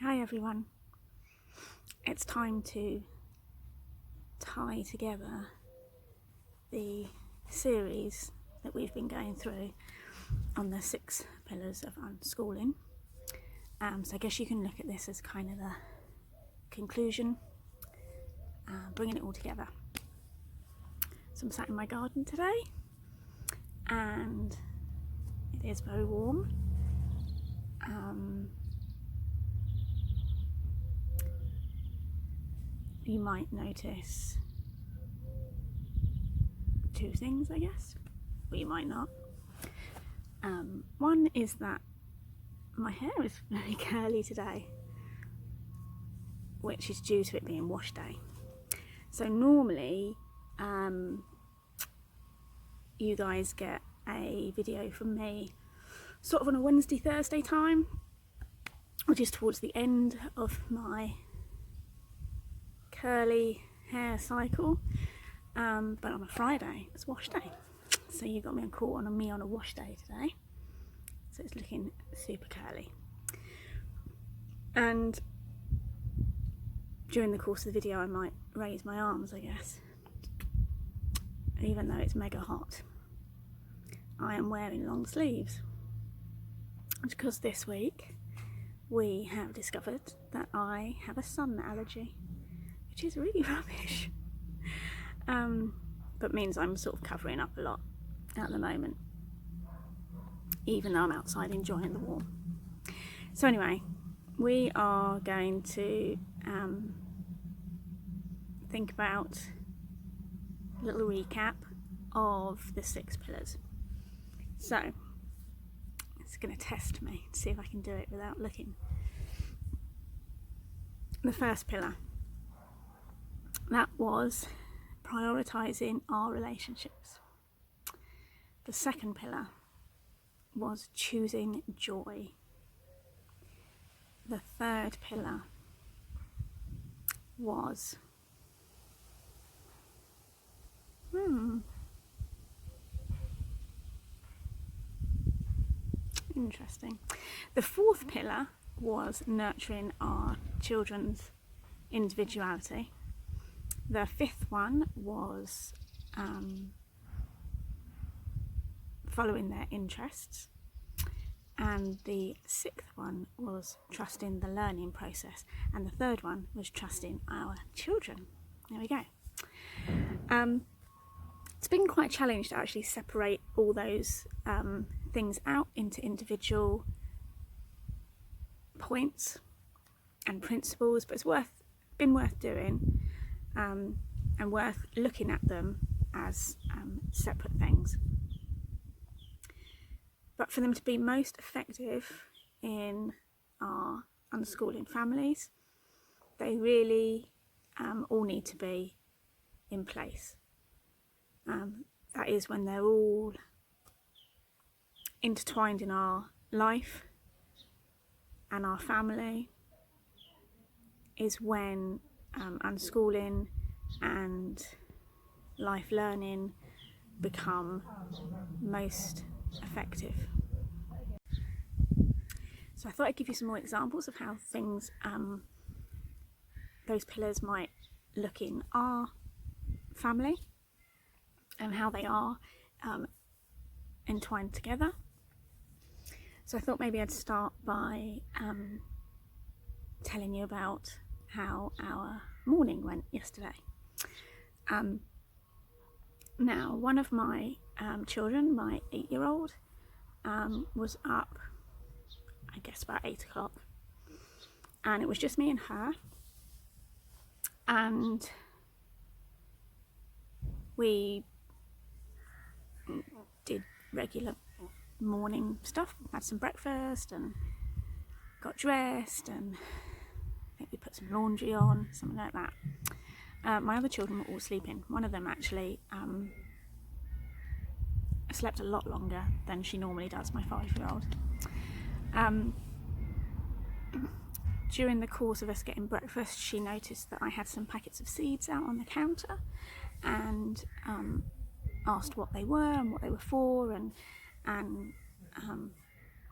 Hi everyone, it's time to tie together the series that we've been going through on the 6 pillars of unschooling. So I guess you can look at this as kind of the conclusion, bringing it all together. So I'm sat in my garden today and it is very warm. You might notice 2 things, I guess, or you might not. One is that my hair is very curly today, which is due to it being wash day. So normally you guys get a video from me sort of on a Wednesday, Thursday time, which is towards the end of my curly hair cycle, but on a Friday it's wash day, so you got me on me on a wash day today, so it's looking super curly. And during the course of the video I might raise my arms, I guess, even though it's mega hot. I am wearing long sleeves because this week we have discovered that I have a sun allergy, which is really rubbish, but means I'm sort of covering up a lot at the moment, even though I'm outside enjoying the warmth. So anyway, we are going to think about a little recap of the 6 pillars. So it's going to test me to see if I can do it without looking. The first pillar, that was prioritising our relationships. The second pillar was choosing joy. The third pillar was interesting. The fourth pillar was nurturing our children's individuality. The fifth one was following their interests. And the sixth one was trusting the learning process. And the third one was trusting our children. There we go. It's been quite a challenge to actually separate all those things out into individual points and principles, but it's been worth doing, and worth looking at them as separate things. But for them to be most effective in our unschooling families, they really all need to be in place. That is when they're all intertwined in our life and our family, is when unschooling and life learning become most effective. So I thought I'd give you some more examples of how things, those pillars might look in our family and how they are entwined together. So I thought maybe I'd start by telling you about how our morning went yesterday. Now, one of my children, my 8-year-old, was up, I guess about 8 o'clock, and it was just me and her, and we did regular morning stuff, had some breakfast and got dressed, and I think we put some laundry on, something like that. My other children were all sleeping. One of them actually slept a lot longer than she normally does, my 5-year-old. During the course of us getting breakfast, she noticed that I had some packets of seeds out on the counter, and asked what they were and what they were for, and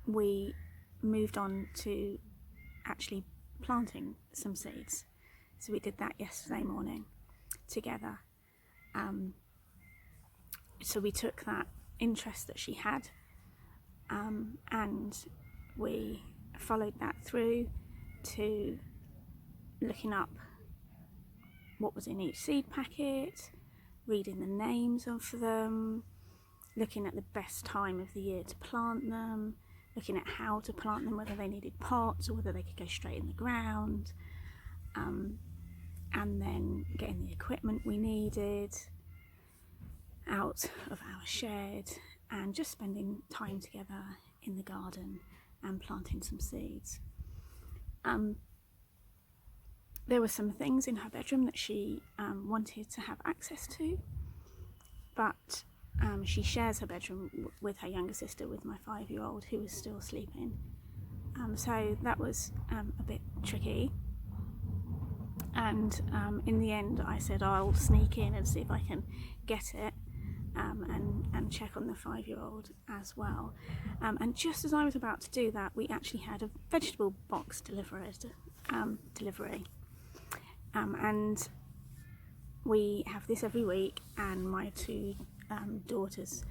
we moved on to actually planting some seeds. So we did that yesterday morning together. So we took that interest that she had, and we followed that through to looking up what was in each seed packet, reading the names of them, looking at the best time of the year to plant them, looking at how to plant them, whether they needed pots or whether they could go straight in the ground, and then getting the equipment we needed out of our shed, and just spending time together in the garden and planting some seeds. There were some things in her bedroom that she wanted to have access to, but she shares her bedroom with her younger sister, with my 5-year-old, who was still sleeping. So that was a bit tricky. And in the end I said I'll sneak in and see if I can get it, and check on the 5-year-old as well. And just as I was about to do that, we actually had a vegetable box delivery. And we have this every week, and my 2 daughters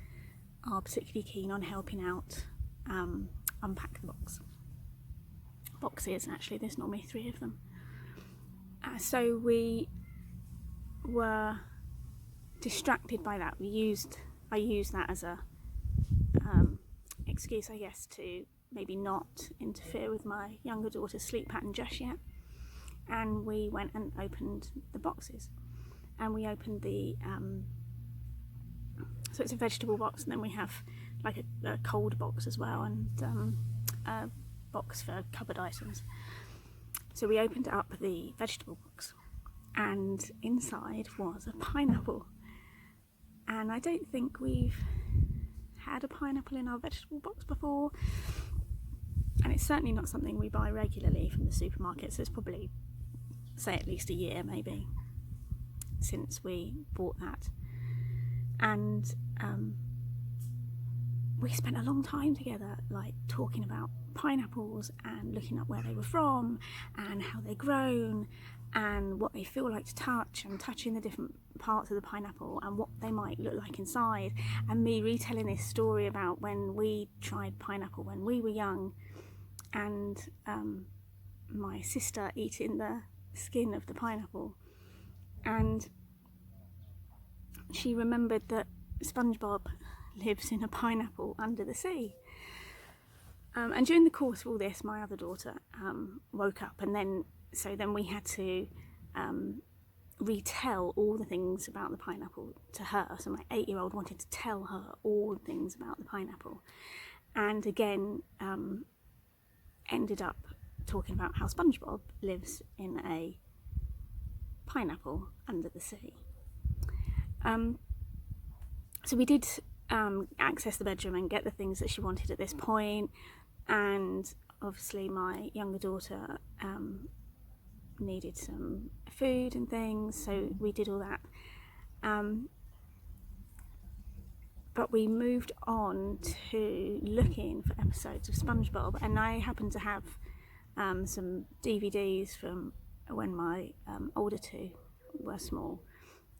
are particularly keen on helping out unpack the boxes. Actually, there's normally 3 of them. So we were distracted by that. I used that as a excuse, I guess, to maybe not interfere with my younger daughter's sleep pattern just yet. And we went and opened the boxes, and we opened the so it's a vegetable box, and then we have like a cold box as well, and a box for cupboard items. So we opened up the vegetable box, and inside was a pineapple. And I don't think we've had a pineapple in our vegetable box before, and it's certainly not something we buy regularly from the supermarket, so it's probably, say, at least a year maybe since we bought that. And we spent a long time together, like talking about pineapples and looking up where they were from and how they're grown and what they feel like to touch, and touching the different parts of the pineapple and what they might look like inside, and me retelling this story about when we tried pineapple when we were young, and my sister eating the skin of the pineapple. And she remembered that SpongeBob lives in a pineapple under the sea. And during the course of all this, my other daughter woke up, and then we had to retell all the things about the pineapple to her. So my 8-year-old wanted to tell her all the things about the pineapple, and again ended up talking about how SpongeBob lives in a pineapple under the sea. So we did access the bedroom and get the things that she wanted at this point, and obviously my younger daughter needed some food and things, so we did all that. But we moved on to looking for episodes of SpongeBob, and I happened to have some DVDs from when my older 2 were small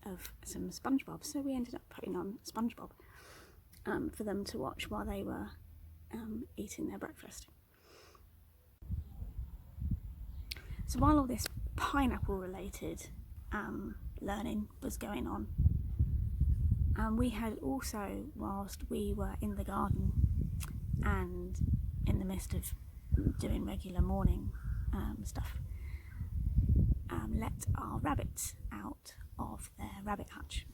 of some SpongeBob, so we ended up putting on SpongeBob for them to watch while they were eating their breakfast. So while all this pineapple related learning was going on, we had also, whilst we were in the garden and in the midst of doing regular morning stuff, let our rabbits out of their rabbit hutch,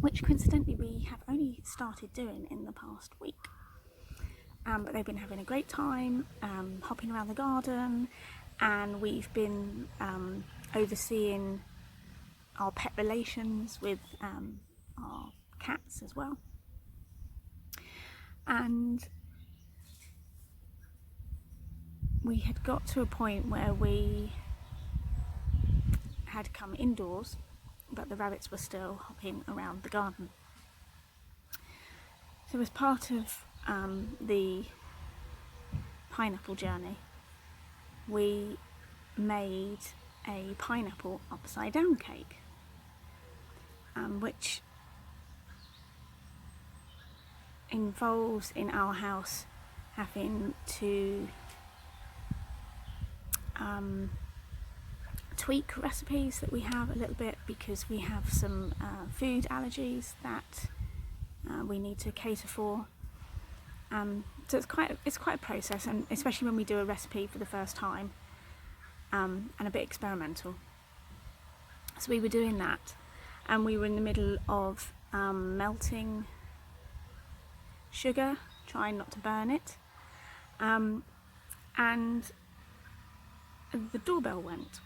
which coincidentally we have only started doing in the past week. But they've been having a great time hopping around the garden, and we've been overseeing our pet relations with our cats as well. And we had got to a point where we had come indoors, but the rabbits were still hopping around the garden. So as part of the pineapple journey, we made a pineapple upside down cake, which involves in our house having to tweak recipes that we have a little bit, because we have some food allergies that we need to cater for. So it's quite a process, and especially when we do a recipe for the first time, and a bit experimental. So we were doing that, and we were in the middle of melting sugar, trying not to burn it, and the doorbell went.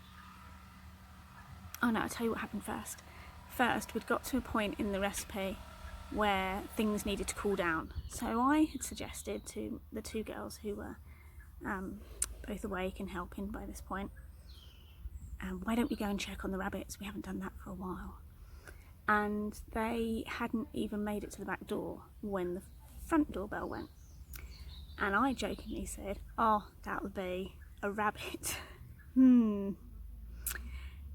Oh no, I'll tell you what happened first. First, we'd got to a point in the recipe where things needed to cool down. So I had suggested to the two girls who were both awake and helping by this point, why don't we go and check on the rabbits? We haven't done that for a while. And they hadn't even made it to the back door when the front doorbell went. And I jokingly said, oh, that would be a rabbit.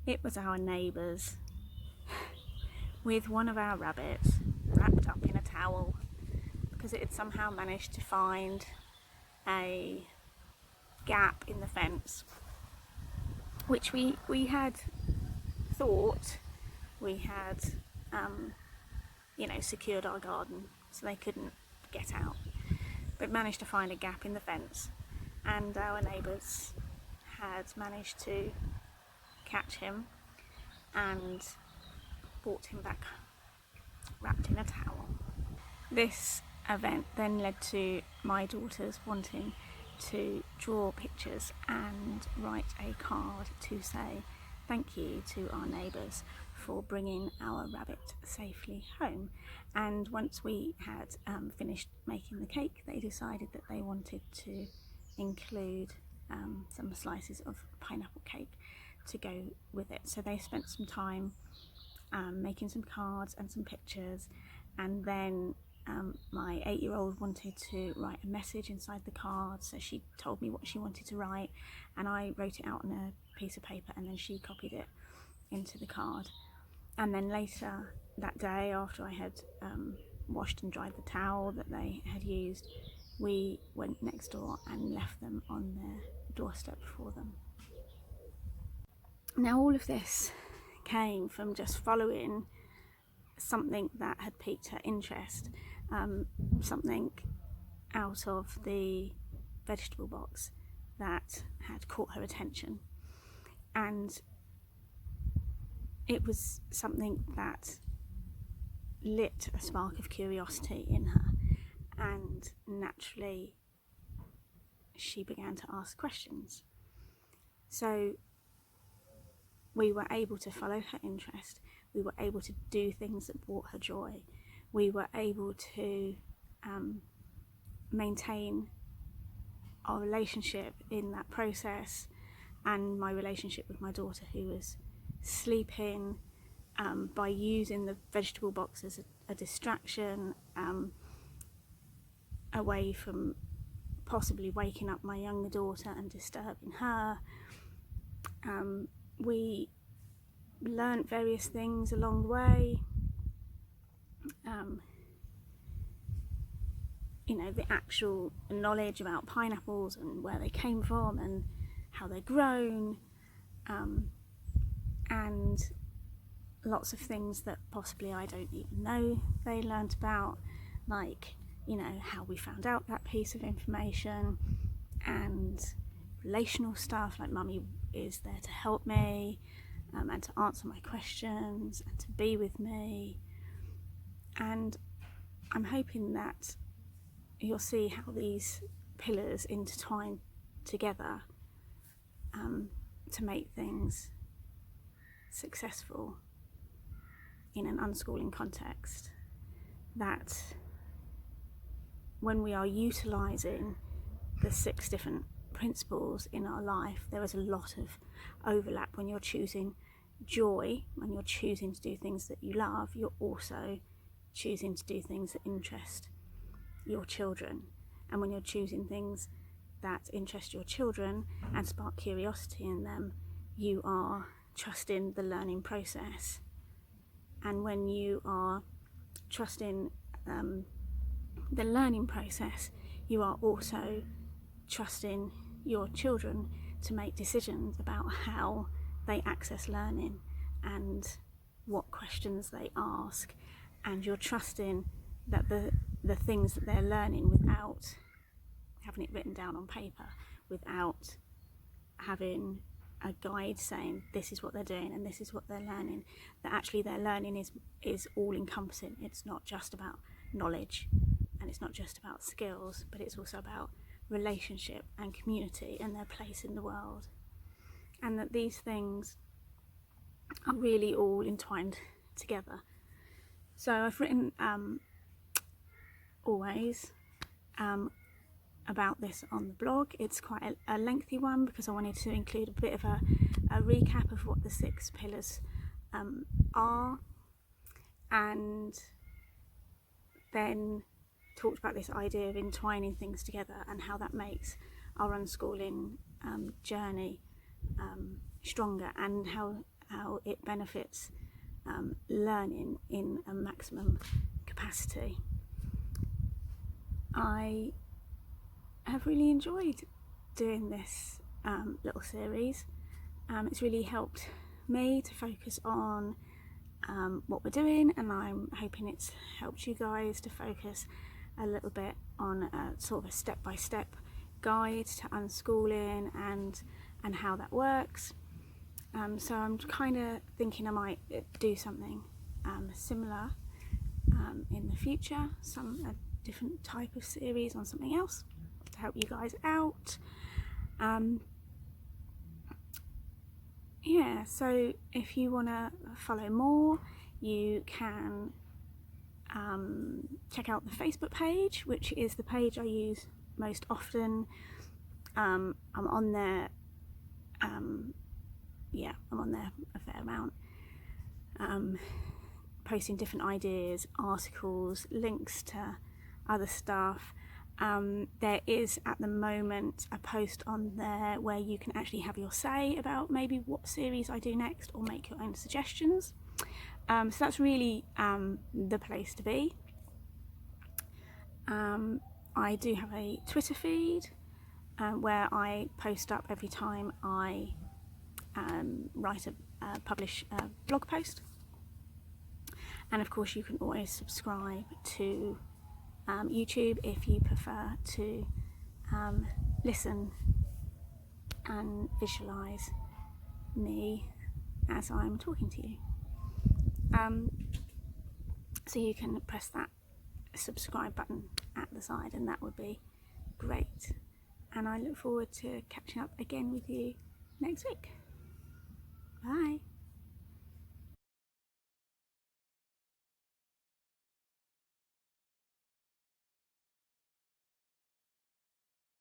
It was our neighbours, with one of our rabbits wrapped up in a towel, because it had somehow managed to find a gap in the fence, which we had thought we had secured our garden so they couldn't get out, but managed to find a gap in the fence, and our neighbours had managed to catch him and brought him back wrapped in a towel. This event then led to my daughters wanting to draw pictures and write a card to say thank you to our neighbours for bringing our rabbit safely home. And once we had finished making the cake, they decided that they wanted to include some slices of pineapple cake to go with it. So they spent some time making some cards and some pictures, and then my 8-year-old wanted to write a message inside the card, so she told me what she wanted to write, and I wrote it out on a piece of paper, and then she copied it into the card. And then later that day, after I had washed and dried the towel that they had used, we went next door and left them on their doorstep for them. Now all of this came from just following something that had piqued her interest, something out of the vegetable box that had caught her attention, and it was something that lit a spark of curiosity in her, and naturally she began to ask questions. So we were able to follow her interest, we were able to do things that brought her joy, we were able to maintain our relationship in that process, and my relationship with my daughter, who was sleeping, by using the vegetable box as a distraction, away from possibly waking up my younger daughter and disturbing her. We learnt various things along the way. The actual knowledge about pineapples and where they came from and how they're grown, and lots of things that possibly I don't even know they learnt about, like how we found out that piece of information, and relational stuff like mummy is there to help me, and to answer my questions and to be with me. And I'm hoping that you'll see how these pillars intertwine together to make things successful in an unschooling context. That when we are utilising the 6 different principles in our life, there is a lot of overlap. When you're choosing joy, when you're choosing to do things that you love, you're also choosing to do things that interest your children. And when you're choosing things that interest your children and spark curiosity in them, you are trusting the learning process. And when you are trusting the learning process, you are also trusting your children to make decisions about how they access learning and what questions they ask, and you're trusting that the things that they're learning, without having it written down on paper, without having a guide saying this is what they're doing and this is what they're learning, that actually their learning is all encompassing. It's not just about knowledge and it's not just about skills, but it's also about relationship and community and their place in the world, and that these things are really all entwined together. So I've written always about this on the blog. It's quite a lengthy one because I wanted to include a bit of a recap of what the 6 pillars are, and then talked about this idea of entwining things together and how that makes our unschooling journey stronger, and how it benefits learning in a maximum capacity. I have really enjoyed doing this little series. It's really helped me to focus on what we're doing, and I'm hoping it's helped you guys to focus a little bit on a sort of a step-by-step guide to unschooling and how that works. So I'm kind of thinking I might do something similar in the future, a different type of series on something else to help you guys out. Yeah, so if you want to follow more, you can check out the Facebook page, which is the page I use most often. I'm on there, I'm on there a fair amount, posting different ideas, articles, links to other stuff. There is at the moment a post on there where you can actually have your say about maybe what series I do next, or make your own suggestions. So that's really the place to be. I do have a Twitter feed where I post up every time I publish a blog post, and of course you can always subscribe to YouTube if you prefer to listen and visualise me as I'm talking to you. So you can press that subscribe button at the side, and that would be great. And I look forward to catching up again with you next week. Bye.